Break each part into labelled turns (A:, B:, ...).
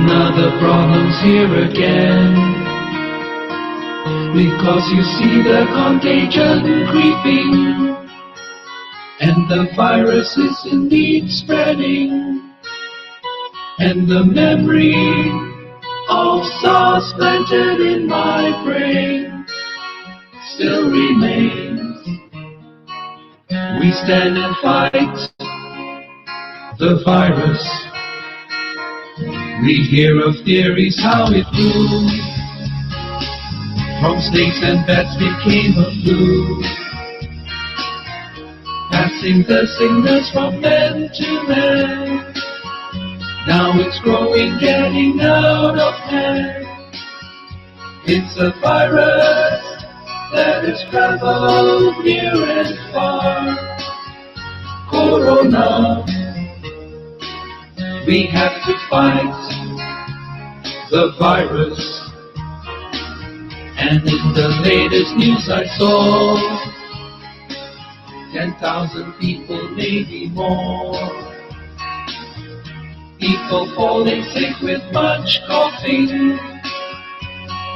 A: Another problem's here again, because you see the contagion creeping, and the virus is indeed spreading, and the memory of SARS planted in my brain still remains. We stand and fight the virus. We hear of theories how it grew, from snakes and bats became a flu, passing the sickness from man to man. Now it's growing, getting out of hand. It's a virus that has traveled near and far. Corona, we have to fight the virus. And in the latest news I saw, 10,000 people, maybe more. People falling sick with much coughing,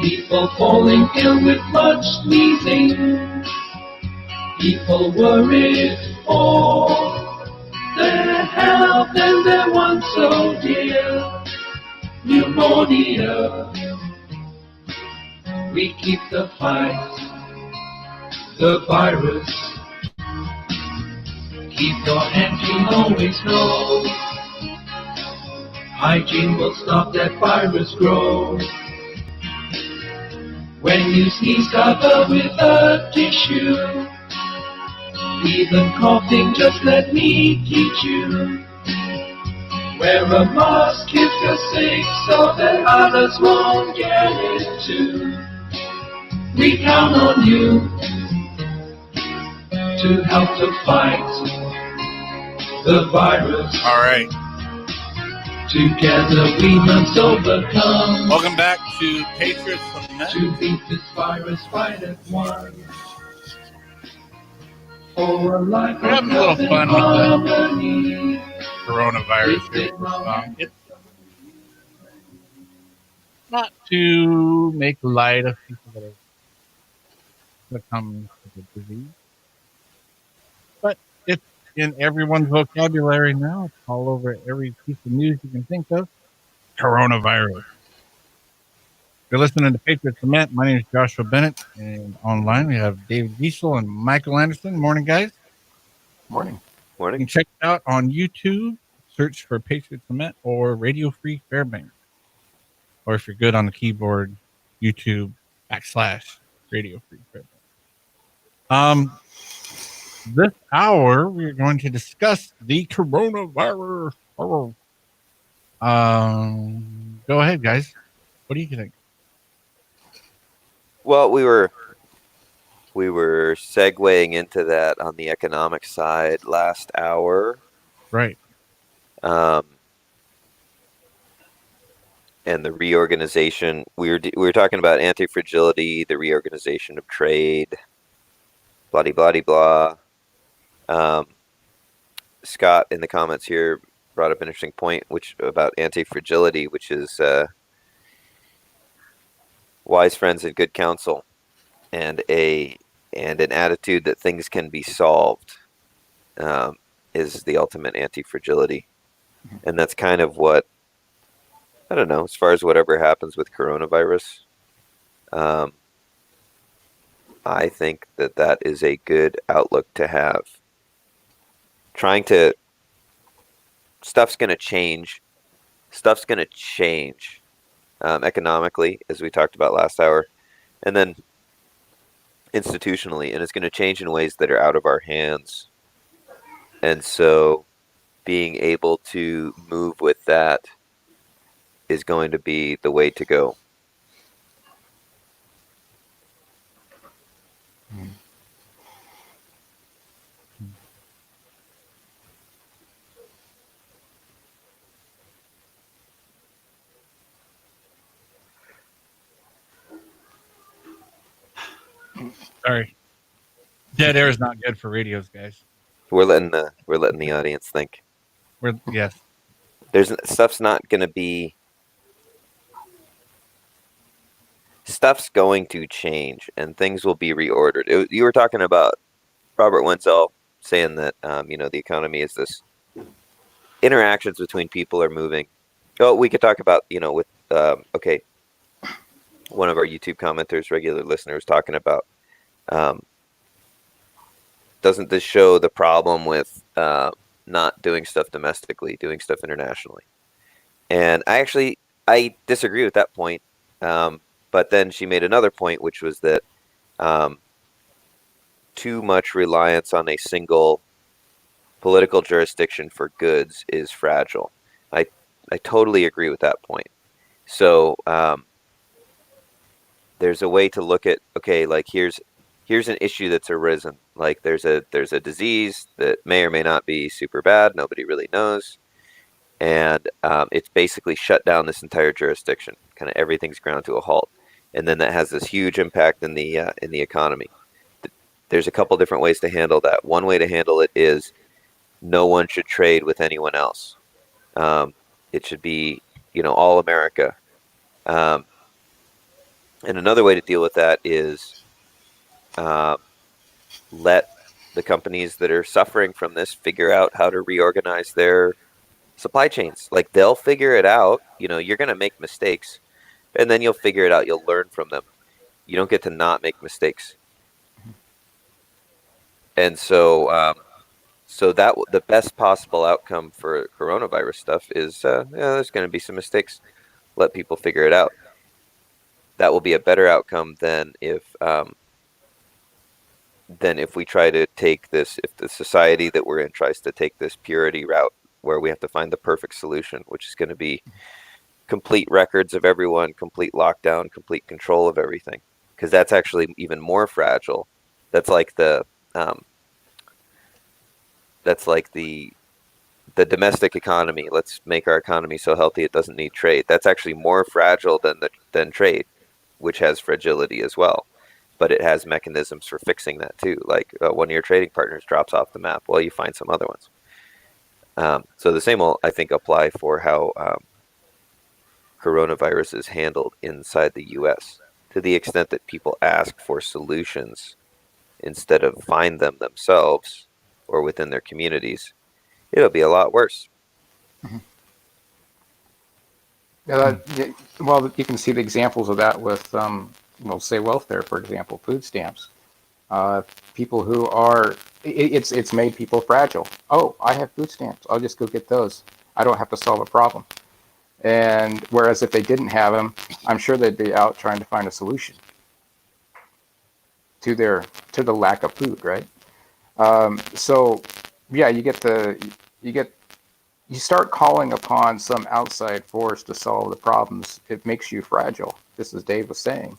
A: people falling ill with much sneezing, people worried for their health and their one so dear, pneumonia. We keep the fight, the virus. Keep your hygiene always low. Hygiene will stop that virus grow. When you sneeze, cover with a tissue. Even coughing, just let me teach you. Wear a mask if you're sick, so that others won't get it too. We count on you to help to fight the virus.
B: All right.
A: Together we must overcome.
B: Welcome back to Patriots.
A: To beat this virus, fight at once. For a life
B: We're having a little fun with the coronavirus here. It's not to make light of people that have succumbed to the disease, but it's in everyone's vocabulary now. It's all over every piece of news you can think of. Coronavirus. You're listening to Patriots Lament. My name is Joshua Bennett, and online we have David Diesel and Michael Anderson. Morning, guys.
C: Morning.
B: You can check it out on YouTube. Search for Patriots Lament or Radio Free Fairbanks. Or if you're good on the keyboard, YouTube /Radio Free Fairbanks. This hour, we're going to discuss the coronavirus. Go ahead, guys. What do you think?
C: Well, we were segueing into that on the economic side last hour,
B: right?
C: And the reorganization. We were talking about antifragility, the reorganization of trade, blah blah blah blah. Scott in the comments here brought up an interesting point, which about antifragility, which is wise friends and good counsel, and an attitude that things can be solved is the ultimate antifragility. And that's kind of what, I don't know, as far as whatever happens with coronavirus, I think that is a good outlook to have. Stuff's going to change. Economically, as we talked about last hour, and then institutionally, and it's going to change in ways that are out of our hands. And so being able to move with that is going to be the way to go.
B: Sorry. Dead air is not good for radios, guys.
C: We're letting the audience think.
B: Yes.
C: Stuff's not going to be stuff's going to change and things will be reordered. You were talking about Robert Wenzel saying that the economy is this interactions between people are moving. Oh, we could talk about with okay, one of our YouTube commenters, regular listeners, talking about doesn't this show the problem with not doing stuff domestically, doing stuff internationally? And I disagree with that point. But then she made another point, which was that too much reliance on a single political jurisdiction for goods is fragile. I totally agree with that point. So there's a way to look at, okay, like here's an issue that's arisen. Like there's a disease that may or may not be super bad. Nobody really knows. And it's basically shut down this entire jurisdiction. Kind of everything's ground to a halt. And then that has this huge impact in the economy. There's a couple different ways to handle that. One way to handle it is no one should trade with anyone else. It should be, all America. And another way to deal with that is let the companies that are suffering from this figure out how to reorganize their supply chains. Like they'll figure it out. You're going to make mistakes, and then you'll figure it out. You'll learn from them. You don't get to not make mistakes. And so, that the best possible outcome for coronavirus stuff is, there's going to be some mistakes. Let people figure it out. That will be a better outcome than if we try to take this. If the society that we're in tries to take this purity route, where we have to find the perfect solution, which is going to be complete records of everyone, complete lockdown, complete control of everything, because that's actually even more fragile. That's like the domestic economy. Let's make our economy so healthy it doesn't need trade. That's actually more fragile than trade, which has fragility as well. But it has mechanisms for fixing that too. Like one of your trading partners drops off the map, well, you find some other ones. So the same will, I think, apply for how coronavirus is handled inside the U.S. To the extent that people ask for solutions instead of find them themselves or within their communities, it'll be a lot worse.
D: Mm-hmm. Well, you can see the examples of that with, say welfare, for example, food stamps. People who are, it's made people fragile. Oh, I have food stamps. I'll just go get those. I don't have to solve a problem. And whereas if they didn't have them, I'm sure they'd be out trying to find a solution to the lack of food, right? So yeah, you start calling upon some outside force to solve the problems. It makes you fragile, just as Dave was saying.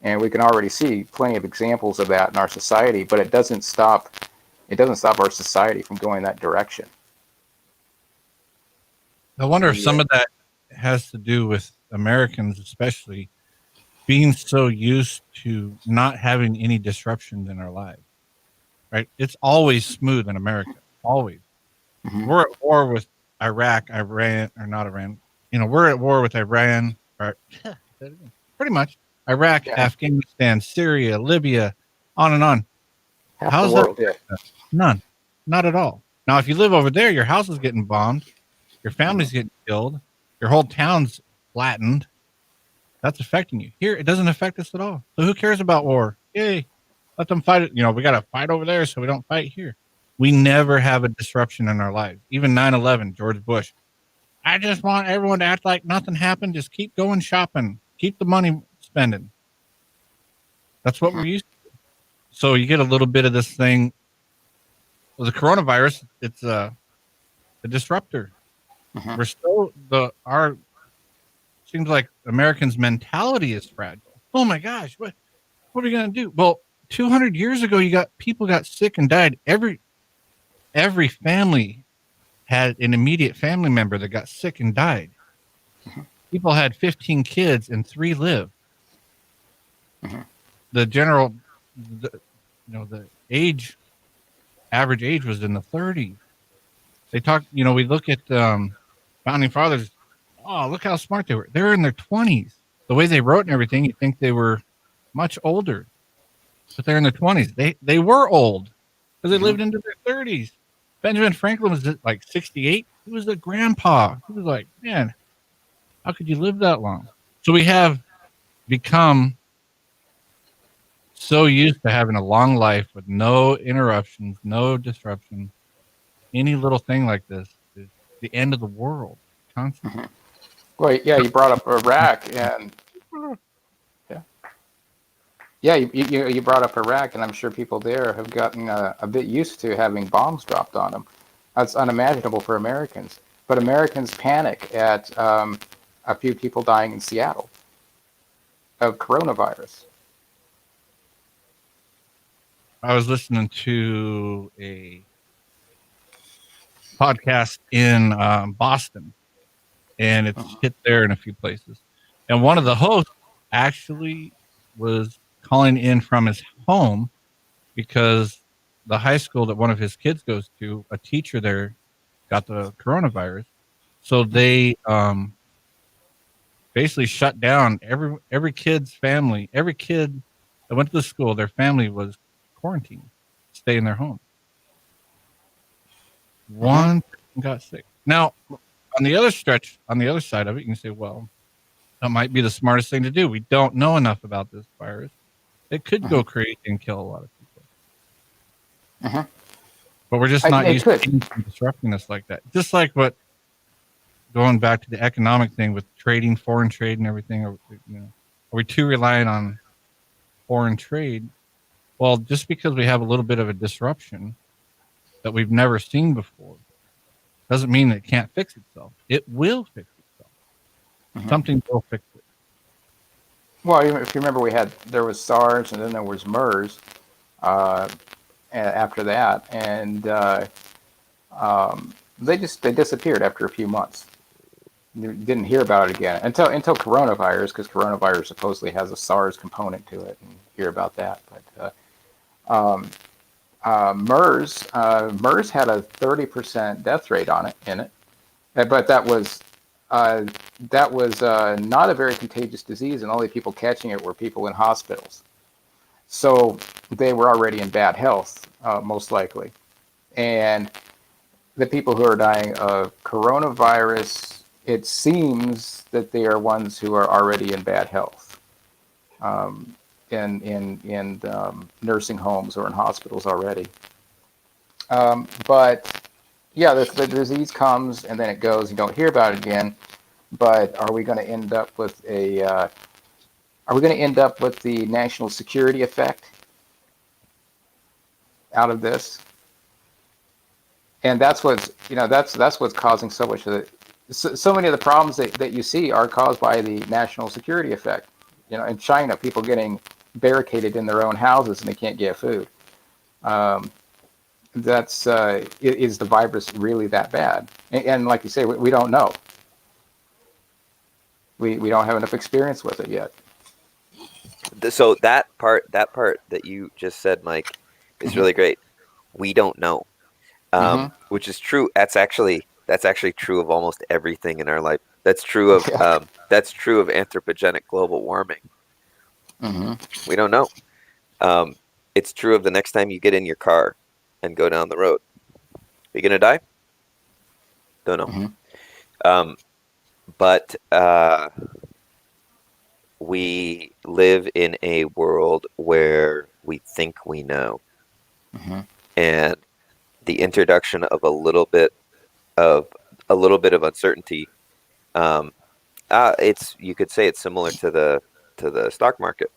D: And we can already see plenty of examples of that in our society, but it doesn't stop our society from going that direction.
B: I wonder if some of that has to do with Americans, especially being so used to not having any disruptions in our lives, right? It's always smooth in America, always. Mm-hmm. We're at war with Iraq, Iran, or not Iran. We're at war with Iran, or pretty much Iraq, Afghanistan, Syria, Libya, on and on.
D: How's the world,
B: that? Yeah. None, not at all. Now, if you live over there, your house is getting bombed, your family's getting killed, your whole town's flattened. That's affecting you. Here, it doesn't affect us at all. So who cares about war? Yay. Let them fight it. We got to fight over there so we don't fight here. We never have a disruption in our lives. Even 9/11, George Bush. I just want everyone to act like nothing happened. Just keep going shopping. Keep the money spending. That's what we're used to. So you get a little bit of this thing. Well, the coronavirus, it's a disruptor. Mm-hmm. We're still seems like Americans' mentality is fragile. Oh my gosh, what are we gonna do? Well, 200 years ago, people got sick and died. Every family had an immediate family member that got sick and died. Mm-hmm. People had 15 kids and 3 lived. Mm-hmm. The average age was in the 30s. They talk, we look at founding fathers. Oh, look how smart they were. They're in their 20s. the way they wrote and everything, you'd think they were much older, but they're in their 20s. They were old because they lived into their 30s. Benjamin Franklin was like 68. He was a grandpa. He was like, man, how could you live that long? So we have become so used to having a long life with no interruptions, no disruption. Any little thing like this is the end of the world constantly.
D: Well, yeah, you brought up Iraq, and you brought up Iraq, and I'm sure people there have gotten a bit used to having bombs dropped on them. That's unimaginable for Americans. But Americans panic at a few people dying in Seattle of coronavirus.
B: I was listening to a podcast in Boston, and it's hit there in a few places. And one of the hosts actually was calling in from his home because the high school that one of his kids goes to, a teacher there got the coronavirus. So they basically shut down every kid's family. Every kid that went to the school, their family was quarantined, stay in their home. One person got sick. Now, on the other side of it, you can say, well, that might be the smartest thing to do. We don't know enough about this virus. It could go crazy and kill a lot of people. But we're just not used to disrupting us like that. Just like what, going back to the economic thing with trading, foreign trade and everything, are we too reliant on foreign trade? Well, just because we have a little bit of a disruption that we've never seen before doesn't mean that it can't fix itself. It will fix itself. Something will fix it.
D: Well, if you remember, there was SARS, and then there was MERS after that, and they disappeared after a few months. You didn't hear about it again until coronavirus, because coronavirus supposedly has a SARS component to it, and you hear about that. But MERS had a 30% death rate in it, but that was not a very contagious disease, and only people catching it were people in hospitals. So they were already in bad health, most likely. And the people who are dying of coronavirus, it seems that they are ones who are already in bad health, in nursing homes or in hospitals already. But yeah, the disease comes and then it goes. You don't hear about it again. But are we going to end up with the national security effect out of this? And that's what's causing so much of it. So many of the problems that you see are caused by the national security effect. In China, people getting barricaded in their own houses and they can't get food. Is the virus really that bad? And like you say, we don't know. We don't have enough experience with it yet.
C: So that part that you just said, Mike, is really great. We don't know, which is true. That's actually true of almost everything in our life. That's true of anthropogenic global warming. We don't know. It's true of the next time you get in your car and go down the road. Are you gonna die? Don't know. But we live in a world where we think we know, and the introduction of a little bit of uncertainty. You could say it's similar to the stock market.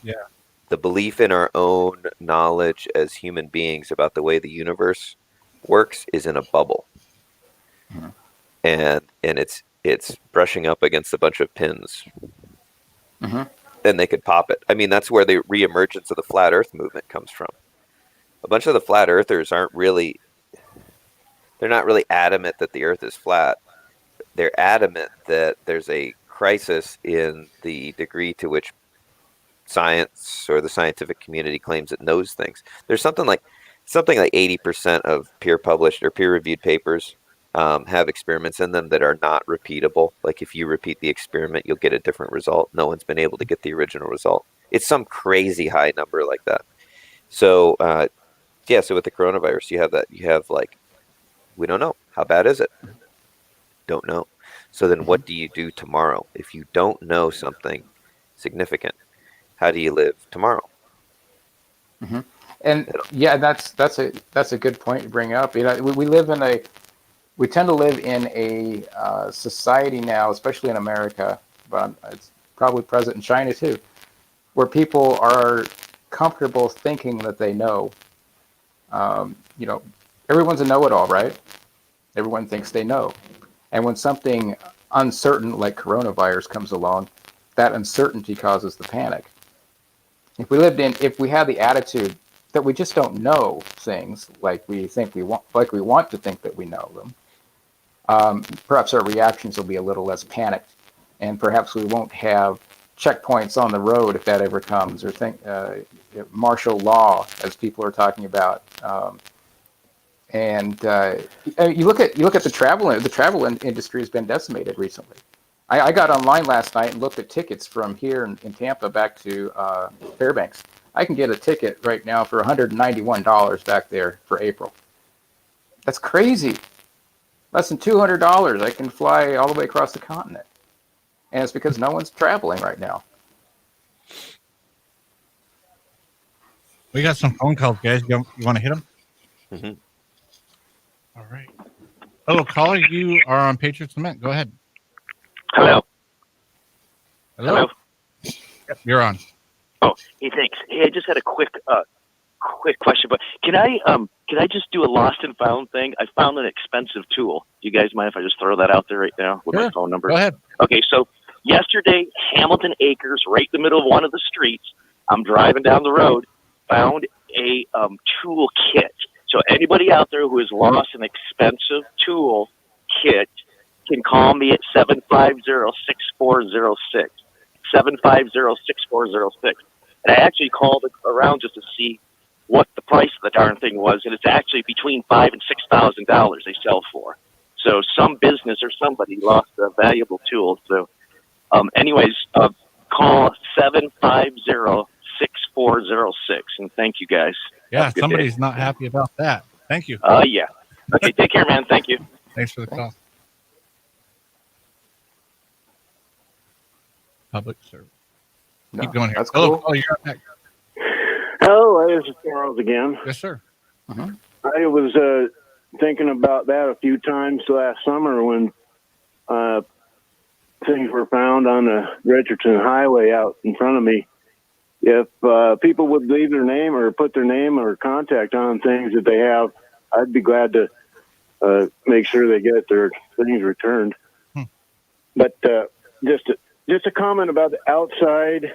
B: Yeah.
C: The belief in our own knowledge as human beings about the way the universe works is in a bubble. And it's brushing up against a bunch of pins. Then they could pop it. I mean, that's where the reemergence of the flat Earth movement comes from. A bunch of the flat earthers they're not really adamant that the Earth is flat. They're adamant that there's a crisis in the degree to which science or the scientific community claims it knows things. There's something like 80% of peer-published or peer-reviewed papers have experiments in them that are not repeatable. Like if you repeat the experiment, you'll get a different result. No one's been able to get the original result. It's some crazy high number like that. So yeah, so with the coronavirus, you have that. You have like, we don't know. How bad is it? Don't know. So then what do you do tomorrow? If you don't know something significant, how do you live tomorrow?
D: And yeah, that's a good point to bring up. You know, we tend to live in a society now, especially in America, but it's probably present in China too, where people are comfortable thinking that they know. You know, everyone's a know-it-all, right? Everyone thinks they know. And when something uncertain like coronavirus comes along, that uncertainty causes the panic. If we had the attitude that we just don't know things like we want to think that we know them, perhaps our reactions will be a little less panicked, and perhaps we won't have checkpoints on the road if that ever comes, or martial law, as people are talking about. You look at the travel industry has been decimated recently. I got online last night and looked at tickets from here in Tampa back to Fairbanks. I can get a ticket right now for $191 back there for April. That's crazy. Less than $200, I can fly all the way across the continent. And it's because no one's traveling right now.
B: We got some phone calls, guys. You want to hit them?
C: Mm-hmm.
B: All right. Hello, caller. You are on Patriots Lament. Go ahead.
E: Hello.
B: Hello. Yep, you're on.
E: Oh, hey, thanks. Hey, I just had a quick question, but can I just do a lost and found thing? I found an expensive tool. Do you guys mind if I just throw that out there right now with my phone number?
B: Go ahead.
E: Okay, so yesterday, Hamilton Acres, right in the middle of one of the streets, I'm driving down the road, found a tool kit. So anybody out there who has lost an expensive tool kit can call me at 750-6406. 750-6406. And I actually called around just to see what the price of the darn thing was, and it's actually between $5,000 and $6,000 they sell for. So some business or somebody lost a valuable tool. So, anyways, call 750-6406, and thank you guys.
B: Yeah, somebody's not happy about that. Thank you.
E: Yeah. Okay, take care, man. Thank you.
B: Thanks for the call. Public service.
D: No,
B: Keep going here.
D: that's
B: Hello,
D: cool.
B: you're up next.
F: Hello, this is Charles again.
B: Yes, sir.
D: Uh-huh.
F: I was thinking about that a few times last summer when things were found on the Richardson Highway out in front of me. If people would leave their name or put their name or contact on things that they have, I'd be glad to make sure they get their things returned. But just a comment about the outside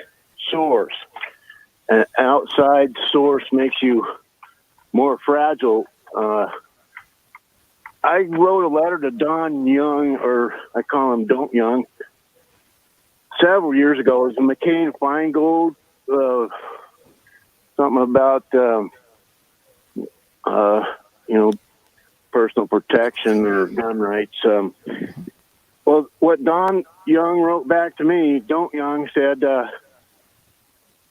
F: source. An outside source makes you more fragile. I wrote a letter to Don Young, or I call him Don't Young, several years ago. It was a McCain Feingold, something about, personal protection or gun rights. Well, what Don Young wrote back to me, Don't Young, said,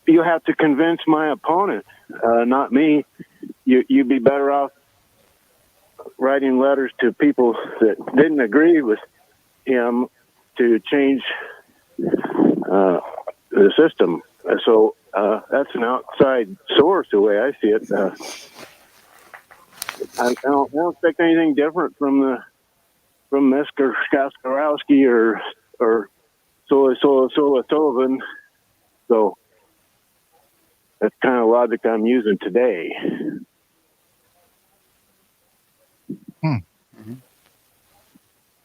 F: you have to convince my opponent, not me. You'd be better off writing letters to people that didn't agree with him to change the system. So that's an outside source, the way I see it. I don't expect anything different from Mr. Kaskarowski or Sullivan. So that's kind of logic I'm using today.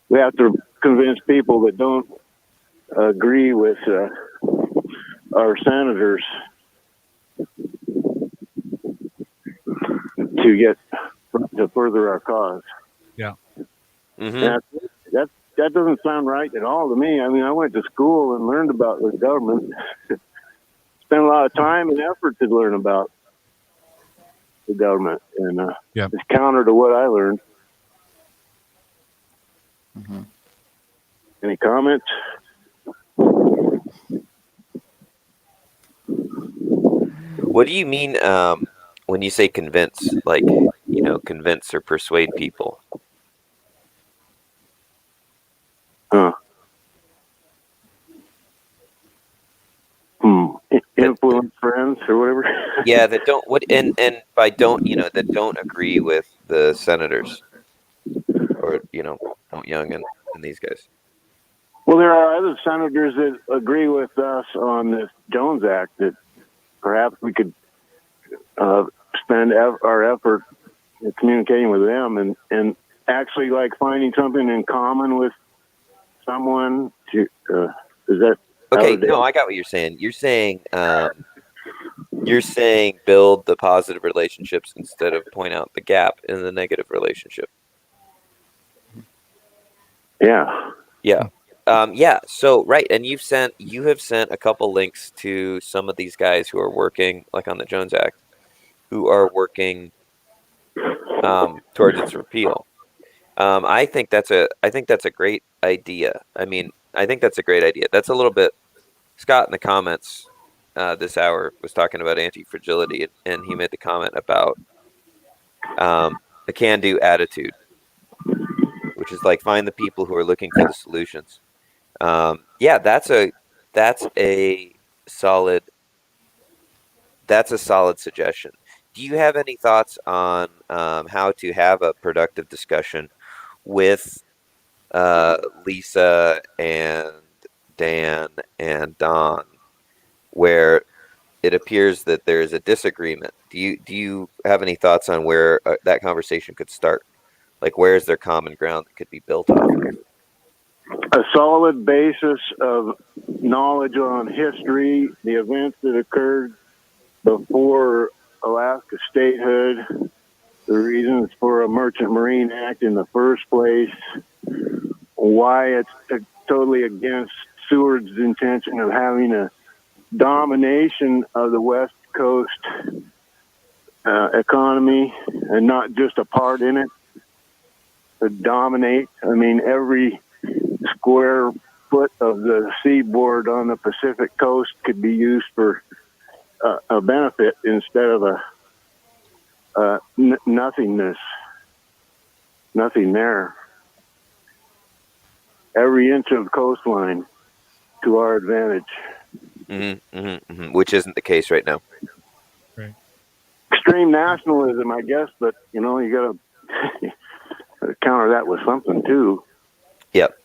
F: We have to convince people that don't agree with our senators to further our cause.
B: Yeah.
C: Mm-hmm.
F: That doesn't sound right at all to me. I mean, I went to school and learned about the government. Spent a lot of time and effort to learn about the government, and it's counter to what I learned.
D: Mm-hmm.
F: Any comments?
C: What do you mean when you say convince? Like, convince or persuade people?
F: Huh. Influence friends or whatever.
C: Yeah, that don't and by don't that don't agree with the senators or don't Young and these guys.
F: Well, there are other senators that agree with us on this Jones Act that perhaps we could spend our effort communicating with them and actually like finding something in common with someone to is that
C: okay? No, I got what you're saying. You're saying build the positive relationships instead of point out the gap in the negative relationship.
F: Yeah.
C: So right, and you have sent a couple links to some of these guys who are working like on the Jones Act, who are working towards its repeal. I think that's a great idea. I mean, I think that's a great idea. That's a little bit. Scott in the comments this hour was talking about anti-fragility, and he made the comment about the can-do attitude, which is like find the people who are looking for the solutions. That's a solid suggestion. Do you have any thoughts on how to have a productive discussion with Lisa and Dan and Don, where it appears that there's a disagreement? Do you have any thoughts on where that conversation could start? Like, where is there common ground that could be built off of?
F: A solid basis of knowledge on history, the events that occurred before Alaska statehood, the reasons for a Merchant Marine Act in the first place, why it's totally against Seward's intention of having a domination of the West Coast economy and not just a part in it, to dominate. I mean, every square foot of the seaboard on the Pacific coast could be used for a benefit instead of a nothingness. Nothing there. Every inch of coastline to our advantage.
C: Which isn't the case right now.
B: Right.
F: Extreme nationalism, I guess, but you got to counter that with something too.
C: Yep.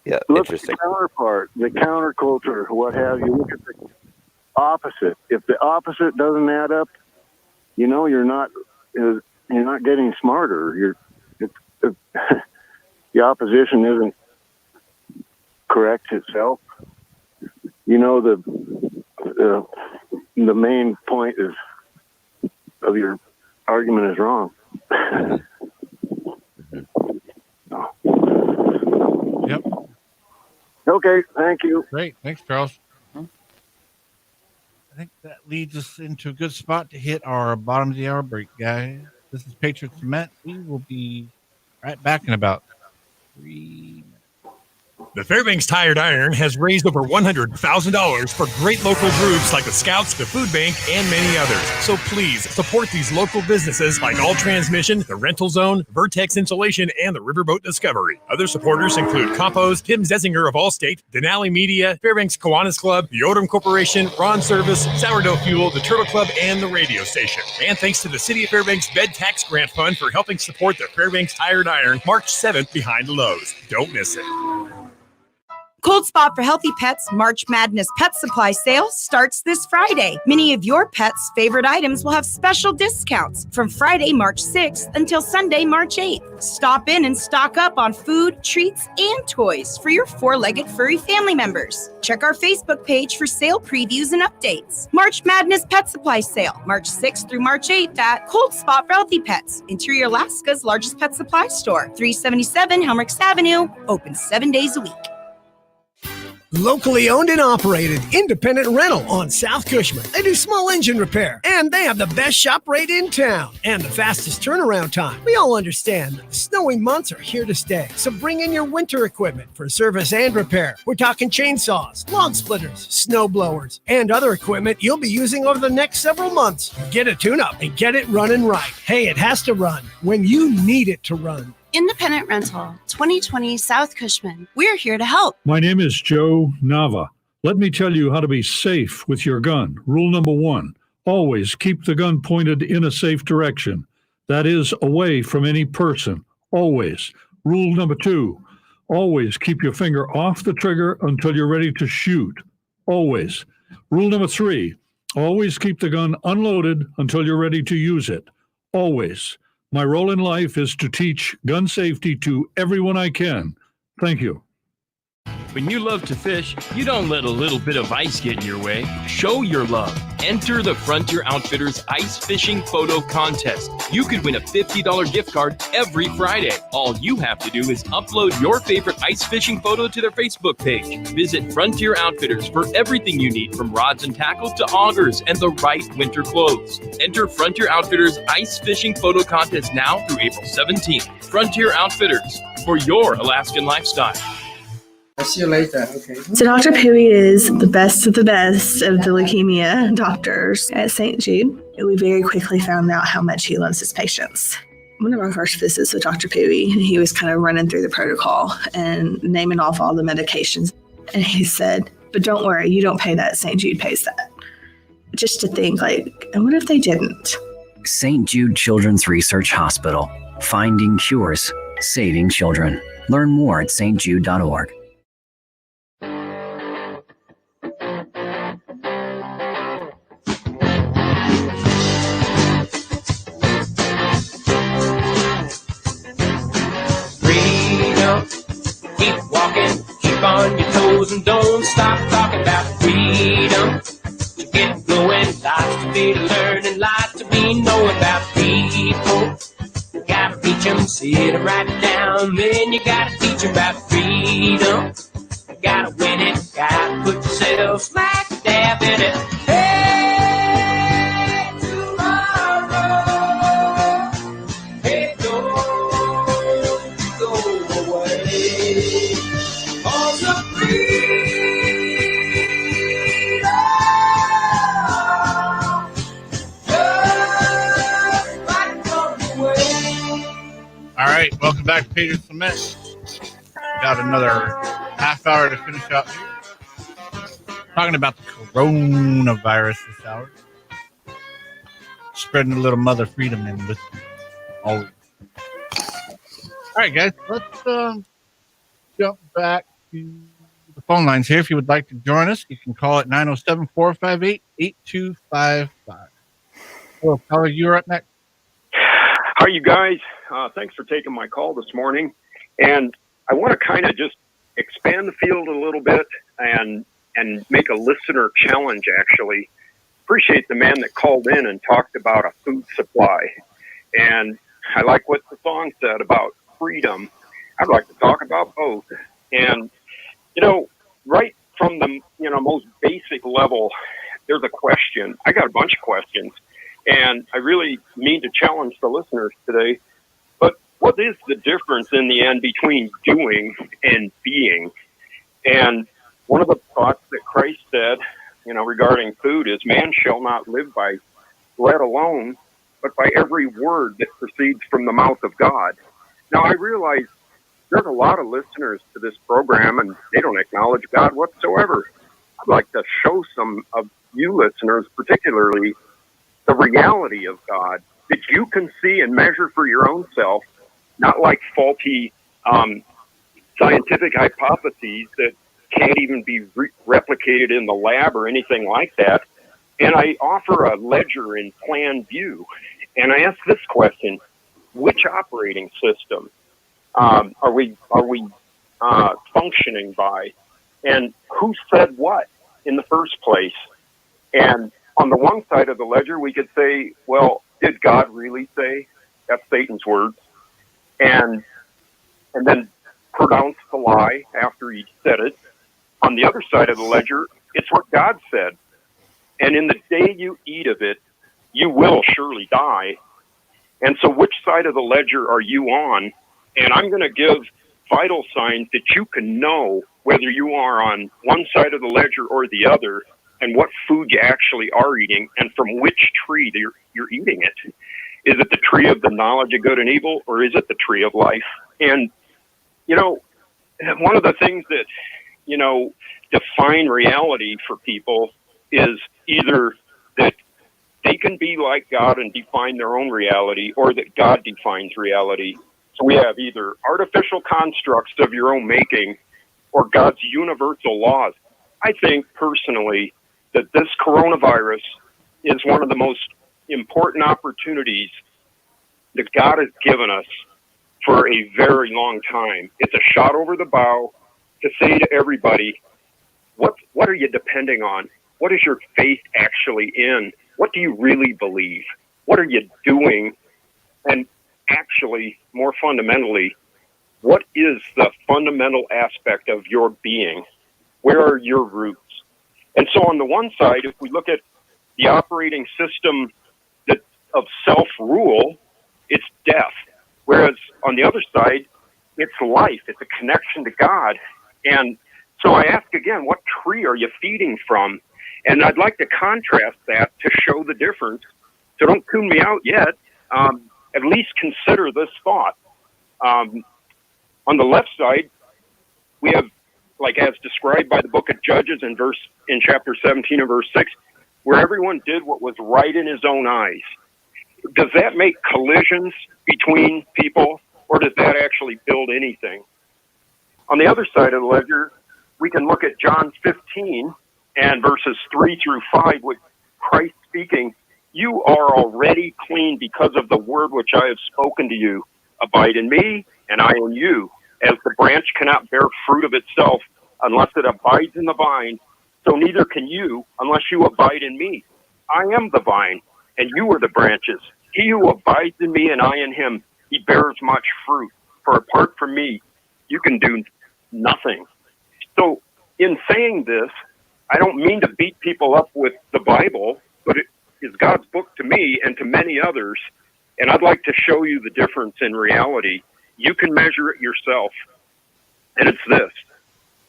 C: Yeah.
F: Look
C: Interesting.
F: at the counterpart, the counterculture, what have you. Look at the opposite. If the opposite doesn't add up, you're not getting smarter. The opposition isn't correct itself. The main point of your argument is wrong.
B: Yep.
F: Okay, thank you.
B: Great. Thanks, Charles. I think that leads us into a good spot to hit our bottom of the hour break, guys. This is Patriot Cement. We will be right back in about 3 minutes.
G: The Fairbanks Tired Iron has raised over $100,000 for great local groups like the Scouts, the Food Bank, and many others. So please support these local businesses like All Transmission, the Rental Zone, Vertex Insulation, and the Riverboat Discovery. Other supporters include Compost, Tim Zesinger of Allstate, Denali Media, Fairbanks Kiwanis Club, the Odom Corporation, Ron Service, Sourdough Fuel, the Turtle Club, and the radio station. And thanks to the City of Fairbanks Bed Tax Grant Fund for helping support the Fairbanks Tired Iron March 7th behind Lowe's. Don't miss it.
H: Cold Spot for Healthy Pets March Madness Pet Supply Sale starts this Friday. Many of your pets' favorite items will have special discounts from Friday, March 6th until Sunday, March 8th. Stop in and stock up on food, treats, and toys for your four-legged furry family members. Check our Facebook page for sale previews and updates. March Madness Pet Supply Sale, March 6th through March 8th at Cold Spot for Healthy Pets, Interior Alaska's largest pet supply store, 377 Helmricks Avenue, open 7 days a week.
I: Locally owned and operated, independent rental on South Cushman. They do small engine repair, and they have the best shop rate in town and the fastest turnaround time. We all understand that the snowy months are here to stay, so bring in your winter equipment for service and repair. We're talking chainsaws, log splitters, snow blowers, and other equipment you'll be using over the next several months. Get a tune-up and get it running right. Hey, it has to run when you need it to run.
J: Independent Rental, 2020 South Cushman. We're here to help.
K: My name is Joe Nava. Let me tell you how to be safe with your gun. Rule number 1, always keep the gun pointed in a safe direction. That is, away from any person. Always. Rule number 2, always keep your finger off the trigger until you're ready to shoot. Always. Rule number 3, always keep the gun unloaded until you're ready to use it. Always. My role in life is to teach gun safety to everyone I can. Thank you.
L: When you love to fish, you don't let a little bit of ice get in your way. Show your love. Enter the Frontier Outfitters Ice Fishing Photo Contest. You could win a $50 gift card every Friday. All you have to do is upload your favorite ice fishing photo to their Facebook page. Visit Frontier Outfitters for everything you need, from rods and tackle to augers and the right winter clothes. Enter Frontier Outfitters Ice Fishing Photo Contest now through April 17th. Frontier Outfitters, for your Alaskan lifestyle.
M: I'll see you later. Okay.
N: So Dr. Pui is the best of the leukemia doctors at St. Jude. We very quickly found out how much he loves his patients. One of our first visits with Dr. Pui, he was kind of running through the protocol and naming off all the medications. And he said, but don't worry, you don't pay that. St. Jude pays that. Just to think, and what if they didn't?
O: St. Jude Children's Research Hospital. Finding cures, saving children. Learn more at stjude.org.
A: Keep walking, keep on your toes, and don't stop talking about freedom. To get going, lots to be learning, lots to be knowing about people. You gotta reach them, sit and write it down, then you gotta teach them about freedom. You gotta win it, gotta put yourself smack dab in it. Hey, tomorrow, hey, don't go away.
B: All right, welcome back to Patriots Lament. Got another half hour to finish up here. Talking about the coronavirus this hour. Spreading a little mother freedom in with you always. All right, guys, let's jump back to the phone lines here. If you would like to join us, you can call at 907-458-8255. Well, caller, you're up next.
P: How are you guys? Thanks for taking my call this morning. And I want to kind of just expand the field a little bit and make a listener challenge, actually. Appreciate the man that called in and talked about a food supply. And I like what the song said about freedom. I'd like to talk about both. And, right from the, most basic level, there's a question. I got a bunch of questions. And I really mean to challenge the listeners today. But what is the difference in the end between doing and being? And one of the thoughts that Christ said, regarding food is, man shall not live by bread alone, but by every word that proceeds from the mouth of God. Now, I realize there's a lot of listeners to this program, and they don't acknowledge God whatsoever. I'd like to show some of you listeners, particularly, the reality of God that you can see and measure for your own self, not like faulty scientific hypotheses that can't even be replicated in the lab or anything like that. And I offer a ledger in plan view. And I ask this question: which operating system are we functioning by? And who said what in the first place? And on the one side of the ledger, we could say, well, did God really say? That's Satan's words. And then pronounce the lie after he said it. On the other side of the ledger, it's what God said. And in the day you eat of it, you will surely die. And so which side of the ledger are you on? And I'm going to give vital signs that you can know whether you are on one side of the ledger or the other, and what food you actually are eating, and from which tree you're eating it. Is it the tree of the knowledge of good and evil, or is it the tree of life? And, you know, one of the things that, you know, define reality for people is either that they can be like God and define their own reality, or that God defines reality. So we have either artificial constructs of your own making or God's universal laws. I think personally that this coronavirus is one of the most important opportunities that God has given us for a very long time. It's a shot over the bow to say to everybody, what are you depending on? What is your faith actually in? What do you really believe? What are you doing? And actually, more fundamentally, what is the fundamental aspect of your being? Where are your roots? And so on the one side, if we look at the operating system of self-rule, it's death. Whereas on the other side, it's life. It's a connection to God. And so I ask again, what tree are you feeding from? And I'd like to contrast that to show the difference. So don't tune me out yet. At least consider this thought. On the left side, we have, like as described by the book of Judges in chapter 17 and verse 6, where everyone did what was right in his own eyes. Does that make collisions between people, or does that actually build anything? On the other side of the ledger, we can look at John 15 and verses 3 through 5 with Christ speaking, "You are already clean because of the word which I have spoken to you. Abide in me, and I in you. As the branch cannot bear fruit of itself unless it abides in the vine, so neither can you unless you abide in me. I am the vine, and you are the branches. He who abides in me and I in him, he bears much fruit. For apart from me, you can do nothing." So in saying this, I don't mean to beat people up with the Bible, but it is God's book to me and to many others. And I'd like to show you the difference in reality. You can measure it yourself. And it's this.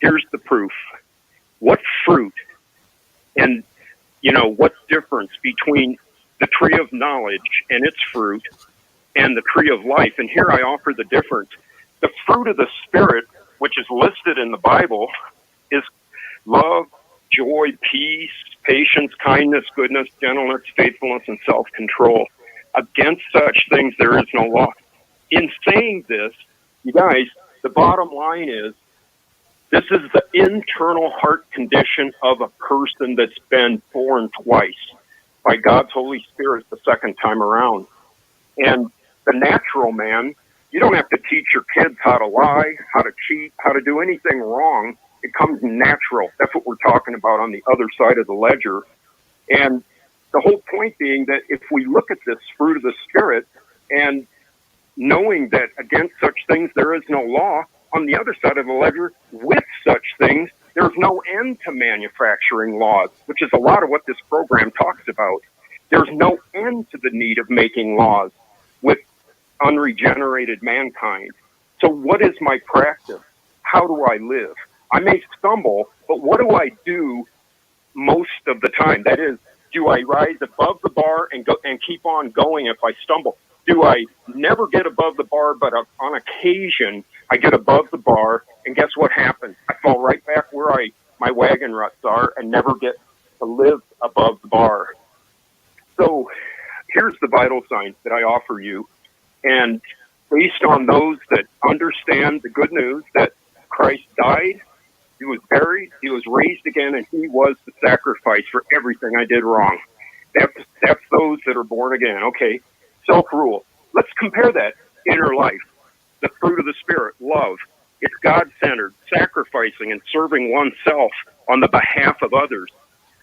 P: Here's the proof. What fruit and, what difference between the tree of knowledge and its fruit and the tree of life? And here I offer the difference. The fruit of the Spirit, which is listed in the Bible, is love, joy, peace, patience, kindness, goodness, gentleness, faithfulness, and self-control. Against such things there is no law. In saying this, you guys, the bottom line is, this is the internal heart condition of a person that's been born twice by God's Holy Spirit the second time around. And the natural man, you don't have to teach your kids how to lie, how to cheat, how to do anything wrong. It comes natural. That's what we're talking about on the other side of the ledger. And the whole point being that if we look at this fruit of the Spirit and knowing that against such things there is no law, on the other side of the ledger, with such things, there's no end to manufacturing laws, which is a lot of what this program talks about. There's no end to the need of making laws with unregenerated mankind. So what is my practice? How do I live? I may stumble, but what do I do most of the time? That is, do I rise above the bar and go and keep on going if I stumble? Do I never get above the bar, but on occasion I get above the bar, and guess what happens? I fall right back where my wagon ruts are and never get to live above the bar. So here's the vital signs that I offer you. And based on those that understand the good news that Christ died, he was buried, he was raised again, and he was the sacrifice for everything I did wrong. That's those that are born again. Okay, self-rule. Let's compare that inner life. The fruit of the Spirit, love. It's God-centered, sacrificing and serving oneself on the behalf of others.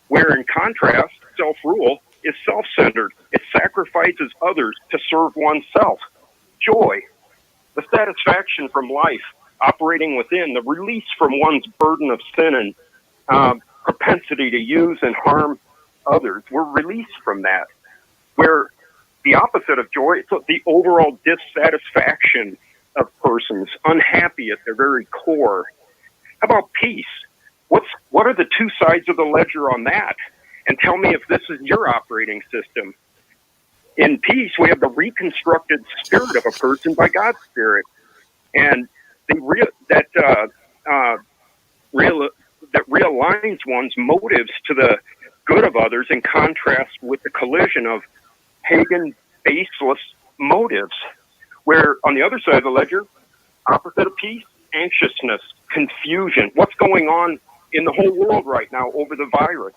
P: Where in contrast, self-rule is self-centered. It sacrifices others to serve oneself. Joy, the satisfaction from life, operating within, the release from one's burden of sin and propensity to use and harm others. We're released from that. Where the opposite of joy, it's the overall dissatisfaction of persons, unhappy at their very core. How about peace? What are the two sides of the ledger on that? And tell me if this is your operating system. In peace, we have the reconstructed spirit of a person by God's Spirit, and that realigns one's motives to the good of others, in contrast with the collision of pagan, baseless motives. Where on the other side of the ledger, opposite of peace, anxiousness, confusion. What's going on in the whole world right now over the virus?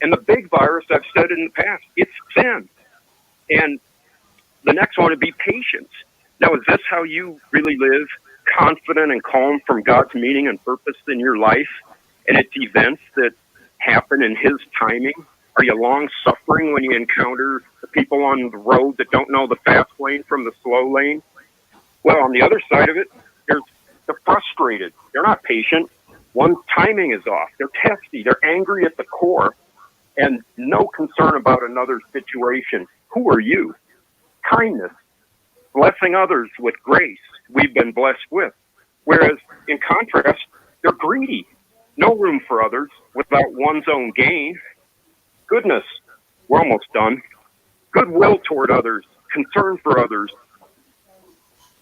P: And the big virus, I've said in the past, it's sin. And the next one would be patience. Now, is this how you really live, confident and calm from God's meaning and purpose in your life and its events that happen in His timing? Are you long-suffering when you encounter the people on the road that don't know the fast lane from the slow lane? Well, on the other side of it, there's the frustrated. They're not patient. One's timing is off. They're testy. They're angry at the core and no concern about another situation. Who are you? Kindness. Blessing others with grace we've been blessed with. Whereas, in contrast, they're greedy. No room for others without one's own gain. Goodness, we're almost done. Goodwill toward others, concern for others,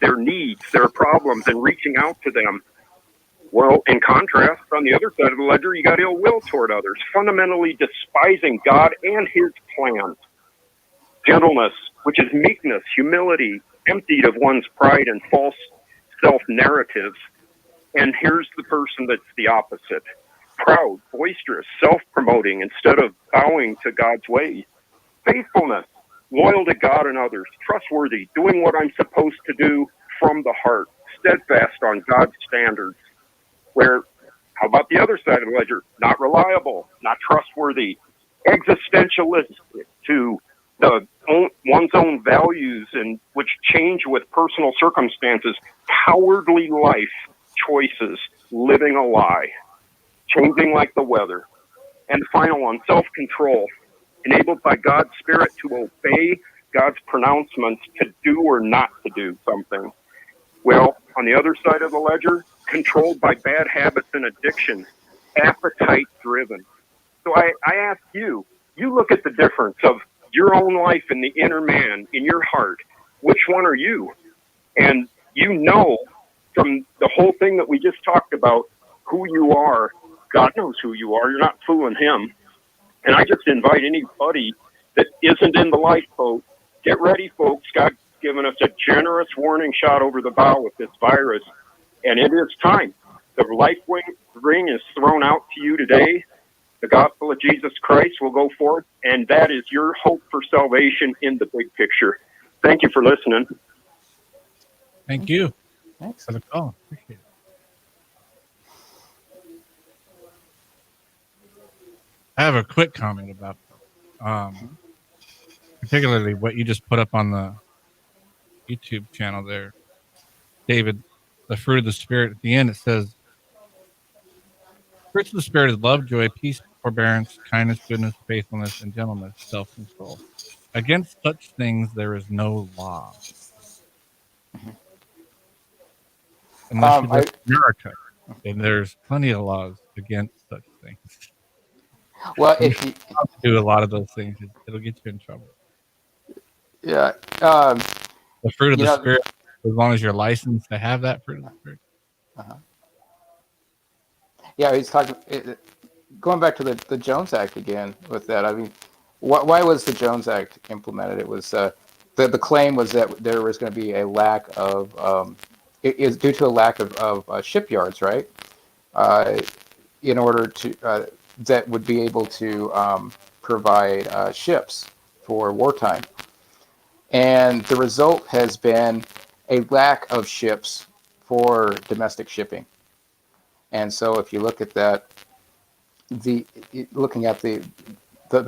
P: their needs, their problems, and reaching out to them. Well, in contrast, on the other side of the ledger, you got ill will toward others, fundamentally despising God and His plans. Gentleness, which is meekness, humility, emptied of one's pride and false self-narratives. And here's the person that's the opposite. Proud, boisterous, self-promoting instead of bowing to God's ways. Faithfulness, loyal to God and others, trustworthy, doing what I'm supposed to do from the heart, steadfast on God's standards. Where, how about the other side of the ledger? Not reliable, not trustworthy, existentialistic to one's own values, and which change with personal circumstances, cowardly life choices, living a lie, changing like the weather. And the final one, self-control, enabled by God's Spirit to obey God's pronouncements to do or not to do something. Well, on the other side of the ledger, controlled by bad habits and addictions, appetite-driven. So I ask you, you look at the difference of your own life in the inner man, in your heart. Which one are you? And you know from the whole thing that we just talked about who you are. God knows who you are. You're not fooling Him. And I just invite anybody that isn't in the lifeboat, get ready, folks. God's given us a generous warning shot over the bow with this virus, and it is time. The life ring is thrown out to you today. The gospel of Jesus Christ will go forth, and that is your hope for salvation in the big picture. Thank you for listening.
B: Thank you.
D: Thanks
B: for the call. Appreciate it. I have a quick comment about particularly what you just put up on the YouTube channel there, David. The fruit of the Spirit. At the end, it says, "Fruits of the Spirit is love, joy, peace, forbearance, kindness, goodness, faithfulness, and gentleness, self-control. Against such things there is no law." Unless you live in America, and there's plenty of laws against such things.
D: Well, if you
B: do a lot of those things, it'll get you in trouble.
D: Yeah.
B: The fruit of the Spirit, as long as you're licensed to have that fruit of the Spirit.
D: Yeah, he's talking. Going back to the Jones Act again with that. I mean, why was the Jones Act implemented? It was the claim was that there was going to be a lack of it is due to a lack of shipyards, right? In order to that would be able to provide ships for wartime. And the result has been a lack of ships for domestic shipping. And so if you look at that, looking at the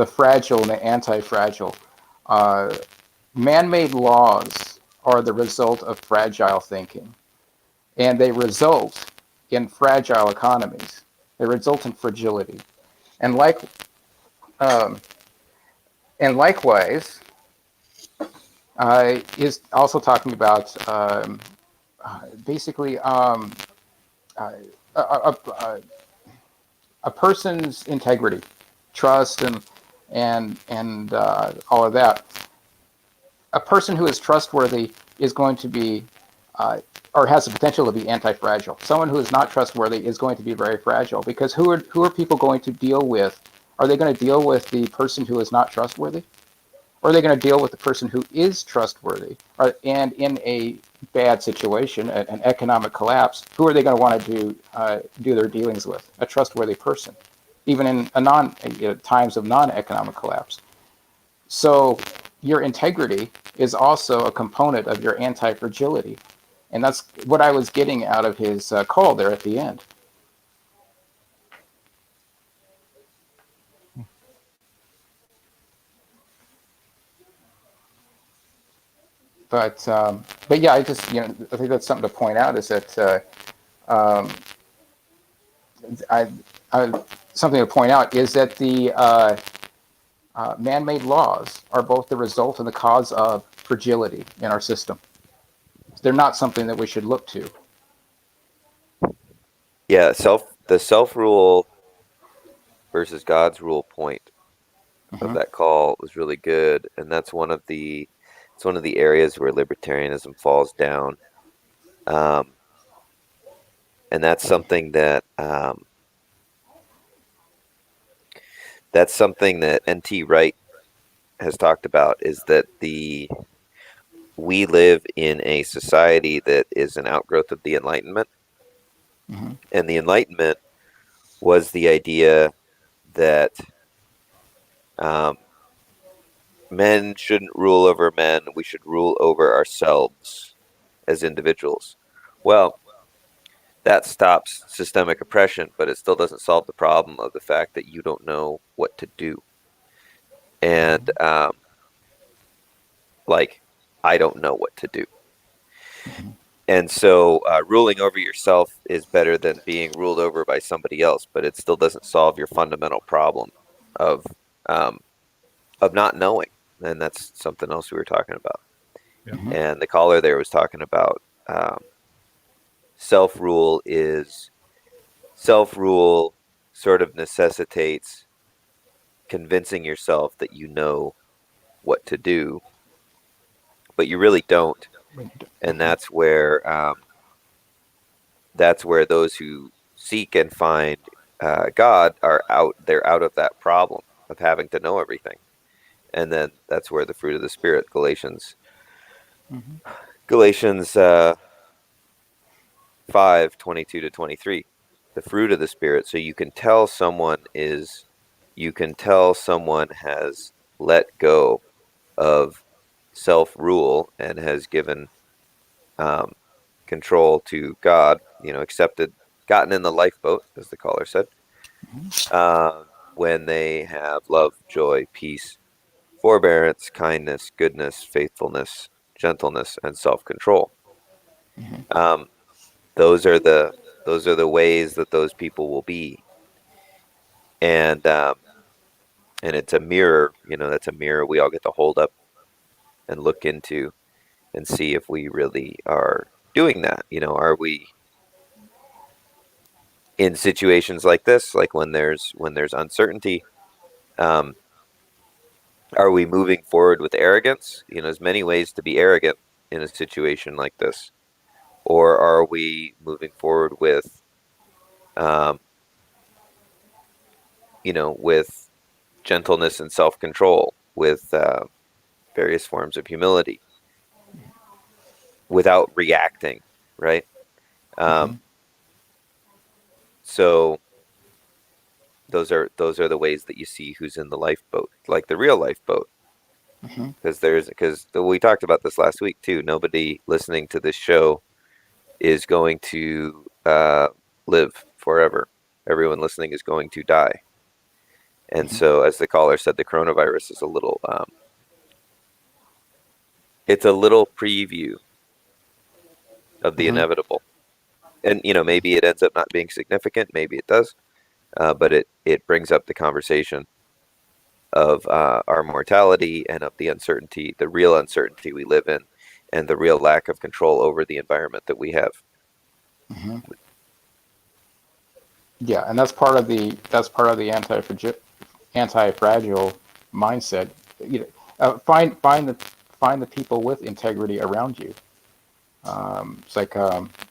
D: fragile and the anti-fragile, man-made laws are the result of fragile thinking. and they result in fragile economies. They result in fragility. And likewise, is also talking about basically a person's integrity, trust, and all of that. A person who is trustworthy is going to be, or has the potential to be anti-fragile. Someone who is not trustworthy is going to be very fragile, because who are people going to deal with? Are they going to deal with the person who is not trustworthy? Or are they going to deal with the person who is trustworthy? And in a bad situation, an economic collapse, who are they going to want to do their dealings with? A trustworthy person, even in times of non-economic collapse. So your integrity is also a component of your anti-fragility. And that's what I was getting out of his call there at the end. But yeah, I think that's something to point out, is that something to point out is that the man-made laws are both the result and the cause of fragility in our system. They're not something that we should look to.
C: Yeah, the self-rule versus God's rule point of that call was really good, and that's one of the areas where libertarianism falls down, and that's something that N.T. Wright has talked about, is that we live in a society that is an outgrowth of the Enlightenment, and the Enlightenment was the idea that men shouldn't rule over men. We should rule over ourselves as individuals. Well, that stops systemic oppression, but it still doesn't solve the problem of the fact that you don't know what to do. And I don't know what to do. And so ruling over yourself is better than being ruled over by somebody else, but it still doesn't solve your fundamental problem of not knowing. And that's something else we were talking about.
B: Yeah.
C: And the caller there was talking about self-rule sort of necessitates convincing yourself that you know what to do, but you really don't. And that's where those who seek and find God they're out of that problem of having to know everything. And then that's where the fruit of the Spirit, Galatians 5:22-23, the fruit of the Spirit. So you can tell someone has let go of self-rule and has given control to God, gotten in the lifeboat, as the caller said, when they have love, joy, peace, forbearance, kindness, goodness, faithfulness, gentleness, and self-control. Those are the ways that those people will be, and it's a mirror. That's a mirror we all get to hold up and look into and see if we really are doing that. Are we in situations like this, like when there's uncertainty? Are we moving forward with arrogance? There's many ways to be arrogant in a situation like this. Or are we moving forward with, with gentleness and self-control, with various forms of humility, without reacting, right? So those are the ways that you see who's in the lifeboat, like the real lifeboat. Because we talked about this last week too. Nobody listening to this show is going to live forever. Everyone listening is going to die. And so, as the caller said, the coronavirus is a little it's a little preview of the inevitable. and maybe it ends up not being significant, maybe it does, but it brings up the conversation of our mortality and of the uncertainty, the real uncertainty we live in, and the real lack of control over the environment that we have.
D: Mm-hmm. Yeah, and that's part of the anti-fragile mindset. Find the people with integrity around you. It's like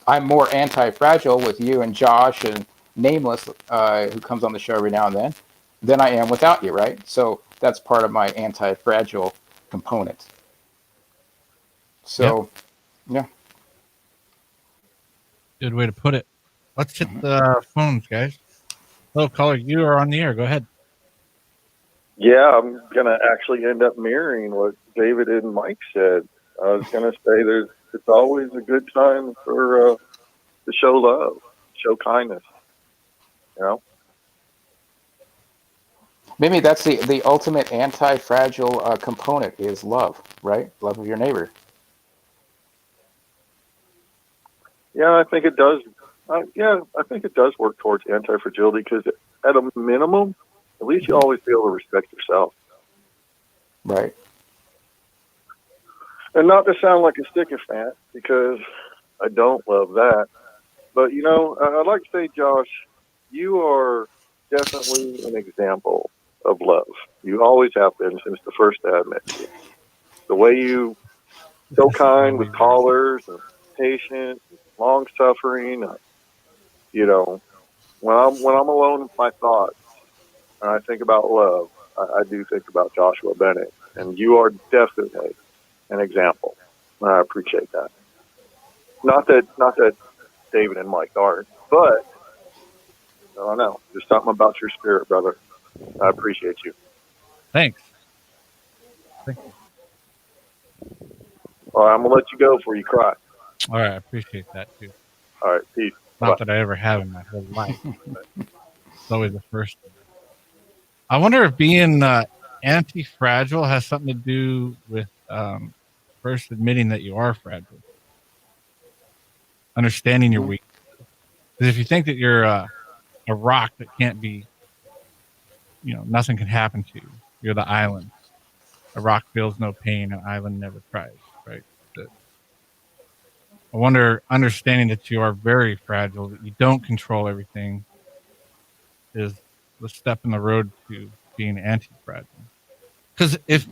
D: I'm more anti-fragile with you and Josh and Nameless, who comes on the show every now and then, than I am without you, right? So that's part of my anti-fragile component. So, yeah.
B: Good way to put it. Let's hit the phones, guys. Hello, caller. You are on the air. Go ahead.
Q: Yeah, I'm going to actually end up mirroring what David and Mike said. I was going to say it's always a good time to show love, show kindness,
D: Maybe that's the ultimate anti-fragile component is love, right? Love of your neighbor.
Q: Yeah, I think it does. I think it does work towards anti-fragility because at a minimum, at least you always be able to respect yourself.
D: Right.
Q: And not to sound like a sycophant, because I don't love that. But, I'd like to say, Josh, you are definitely an example of love. You always have been since the first day I met you. The way you so kind with callers and patient, long suffering. When I'm alone with my thoughts and I think about love, I do think about Joshua Bennett, and you are definitely an example. And I appreciate that. Not that David and Mike aren't, but I don't know. There's something about your spirit, brother. I appreciate you.
B: Thanks. Thank you.
Q: All right, I'm gonna let you go before you cry.
B: All right, I appreciate that too.
Q: All right, peace.
B: Not that I ever have in my whole life, but it's always the first. I wonder if being anti-fragile has something to do with first admitting that you are fragile, understanding your weakness. Because if you think that you're a rock that can't be, nothing can happen to you, you're the island. A rock feels no pain, an island never cries, right? I wonder, understanding that you are very fragile, that you don't control everything, is the step in the road to being anti-fragile. Because if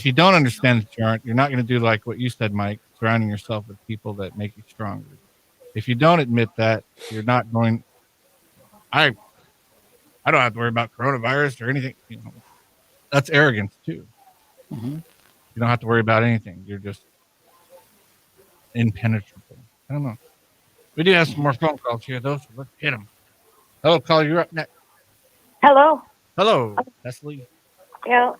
B: you don't understand that you aren't, you're not going to do like what you said, Mike, surrounding yourself with people that make you stronger. If you don't admit that, you're not going, I don't have to worry about coronavirus or anything. That's arrogance too.
D: Mm-hmm.
B: You don't have to worry about anything. You're just impenetrable. I don't know. We do have some more phone calls here, though, so let's hit them. Hello, caller, you're up next.
R: Hello.
B: Hello, Leslie.
R: Yeah.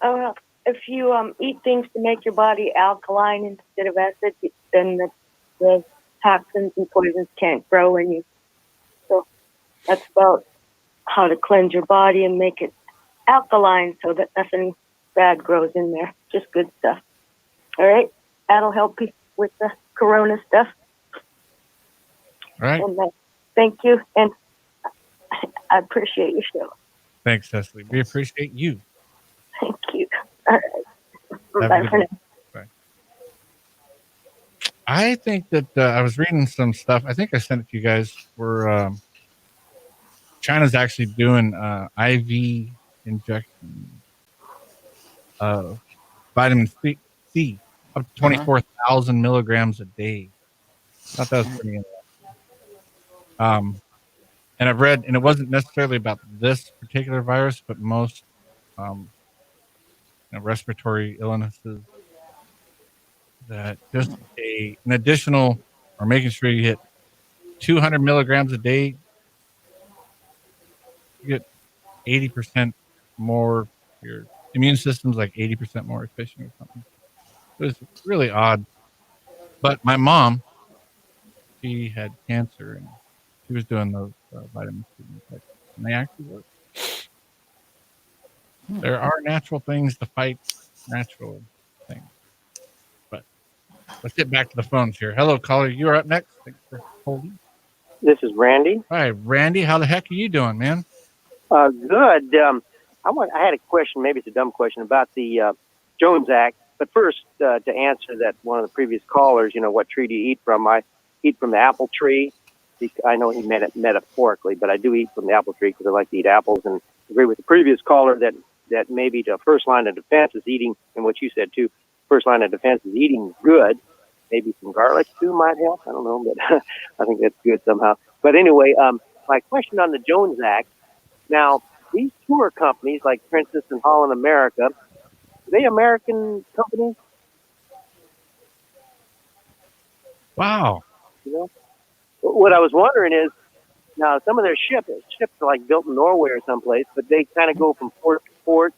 R: If you eat things to make your body alkaline instead of acid, then the toxins and poisons can't grow in you. So that's about how to cleanse your body and make it alkaline so that nothing bad grows in there. Just good stuff. All right. That'll help you with the corona stuff.
B: All right.
R: And thank you. And I appreciate your show.
B: Thanks, Leslie. We appreciate you.
R: Thank you. All right. Bye for now.
B: Bye. I think that I was reading some stuff. I think I sent it to you guys where China's actually doing IV injection of vitamin C up to 24,000 milligrams a day. I thought that was pretty interesting. And I've read, and it wasn't necessarily about this particular virus, but most respiratory illnesses, that just an additional, or making sure you hit 200 milligrams a day, you get 80% more, your immune system's like 80% more efficient or something. It was really odd. But my mom, she had cancer, and she was doing those vitamin C injections, and they actually work. There are natural things to fight natural things. But let's get back to the phones here. Hello, caller. You are up next. Thanks for holding.
S: This is Randy.
B: Hi, Randy. How the heck are you doing, man?
S: Good. I had a question. Maybe it's a dumb question about the Jones Act. But first, to answer that one of the previous callers, what tree do you eat from? I eat from the apple tree. I know he meant it metaphorically, but I do eat from the apple tree because I like to eat apples. And agree with the previous caller that maybe the first line of defense is eating, and what you said too. First line of defense is eating good. Maybe some garlic too might help. I don't know, but I think that's good somehow. But anyway, my question on the Jones Act. Now, these tour companies like Princess and Holland America, are they American companies?
B: Wow.
S: What I was wondering is, now some of their ships are like built in Norway or someplace, but they kind of go from port to port.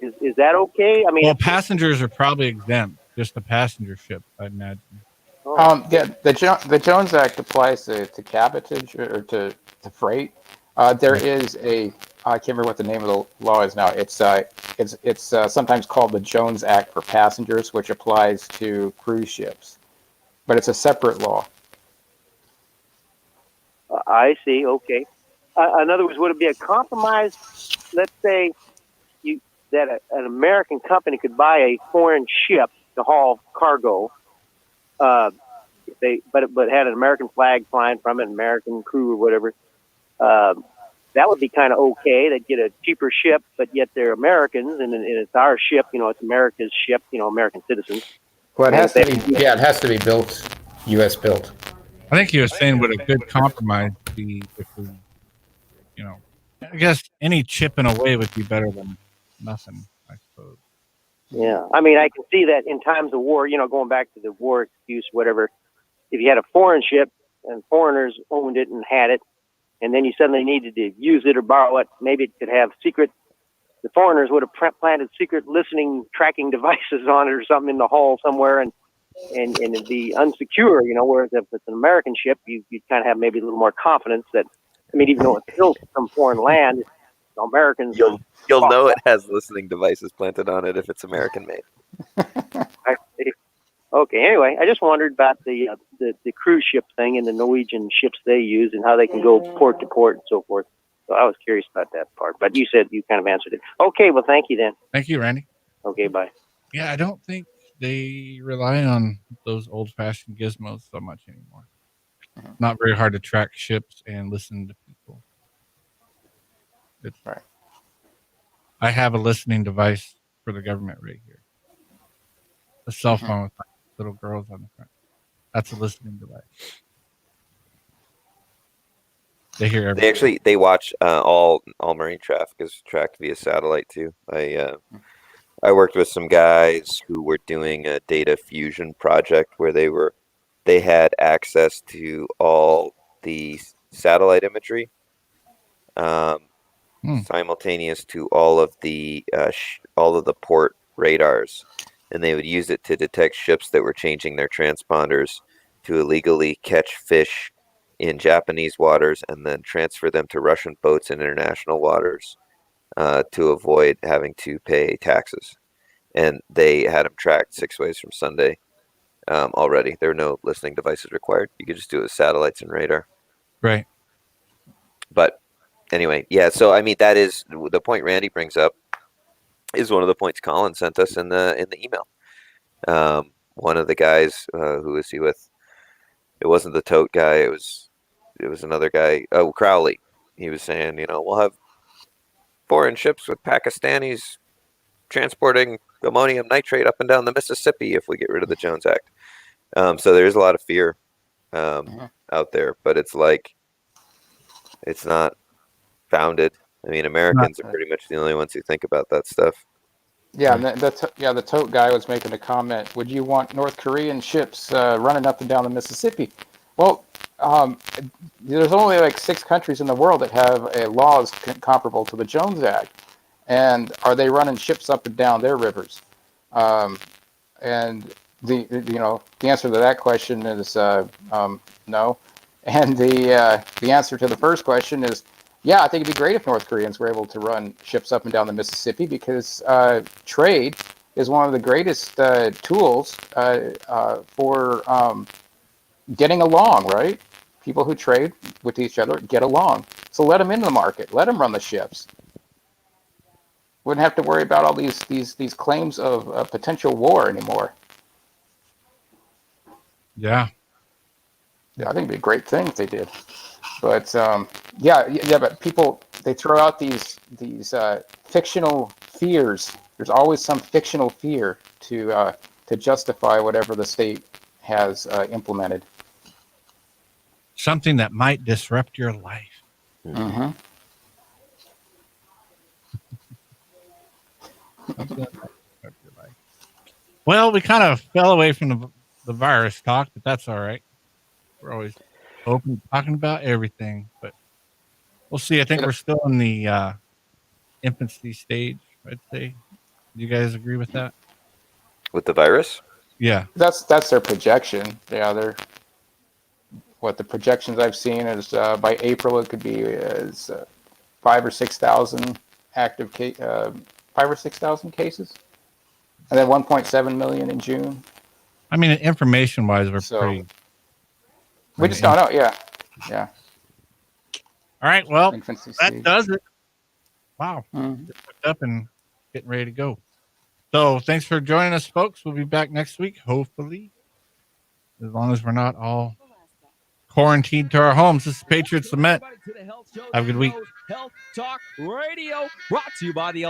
S: Is that okay? I mean,
B: well, passengers are probably exempt. Just the passenger ship, I imagine.
D: The Jones Act applies to cabotage or to freight. There is I can't remember what the name of the law is now. It's sometimes called the Jones Act for passengers, which applies to cruise ships, but it's a separate law.
S: I see. Okay. In other words, would it be a compromise? Let's say that an American company could buy a foreign ship to haul cargo, but it had an American flag flying from it, American crew or whatever. That would be kind of okay. They'd get a cheaper ship, but yet they're Americans, and it's our ship. It's America's ship. American citizens.
D: Well, it has to be built, U.S. built.
B: I think he was saying what a good compromise would be if we, I guess any chipping away would be better than nothing, I suppose.
S: Yeah, I mean, I can see that in times of war, going back to the war excuse, whatever, if you had a foreign ship and foreigners owned it and had it, and then you suddenly needed to use it or borrow it, maybe it could have the foreigners would have planted secret listening, tracking devices on it or something in the hull somewhere, and it'd be unsecure, whereas if it's an American ship, you kind of have maybe a little more confidence that, even though it's built from foreign land, Americans...
C: You'll know it has listening devices planted on it if it's American made.
S: Okay, anyway, I just wondered about the cruise ship thing and the Norwegian ships they use and how they can go port to port and so forth. So I was curious about that part, but you said you kind of answered it. Okay, well, thank you then.
B: Thank you, Randy.
S: Okay, bye.
B: Yeah, I don't think they rely on those old-fashioned gizmos so much anymore. Not very hard to track ships and listen to people. It's
D: right.
B: I have a listening device for the government right here. A cell phone with little girls on the front. That's a listening device. They hear everything.
C: They watch all marine traffic is tracked via satellite too. I worked with some guys who were doing a data fusion project where they had access to all the satellite imagery, simultaneous to all of the port radars, and they would use it to detect ships that were changing their transponders to illegally catch fish in Japanese waters and then transfer them to Russian boats in international waters to avoid having to pay taxes. And they had them tracked 6 ways from Sunday already. There were no listening devices required. You could just do it with satellites and radar.
B: Right.
C: But anyway, yeah, so that is the point Randy brings up is one of the points Colin sent us in the email. One of the guys, who was he with? It wasn't the tote guy. It was another guy. Oh, Crowley. He was saying, we'll have foreign ships with Pakistanis transporting ammonium nitrate up and down the Mississippi if we get rid of the Jones Act. So there's a lot of fear out there, but it's not founded. Americans are pretty much the only ones who think about that stuff.
D: Yeah, and the tote guy was making a comment. Would you want North Korean ships running up and down the Mississippi? Well, there's only like 6 countries in the world that have laws comparable to the Jones Act, and are they running ships up and down their rivers? And the answer to that question is no, and the answer to the first question is, yeah, I think it'd be great if North Koreans were able to run ships up and down the Mississippi, because trade is one of the greatest tools for getting along, right? people who trade with each other get along. So let them into the market. Let them run the ships. Wouldn't have to worry about all these claims of potential war anymore.
B: Yeah.
D: Yeah, I think it'd be a great thing if they did. But but people, they throw out these fictional fears. There's always some fictional fear to justify whatever the state has implemented.
B: Something that might disrupt your life.
D: Mm-hmm.
B: Well, we kind of fell away from the virus talk, but that's all right. We're always open to talking about everything, but we'll see. I think we're still in the infancy stage, I'd say. Do you guys agree with that?
C: With the virus?
B: Yeah.
D: That's their projection. Yeah, the projections I've seen is by April it could be 5,000 or 6,000 active 5,000 or 6,000 cases, and then 1.7 million in June.
B: I mean, information-wise, we're pretty.
D: We just don't know. Yeah.
B: All right. Well,
D: Infancy
B: that
D: stage.
B: does it. Wow. Just hooked up and getting ready to go. So thanks for joining us, folks. We'll be back next week, hopefully, as long as we're not all quarantined to our homes. This is Patriots Lament. Have a good week.
T: Health Talk Radio, brought to you by the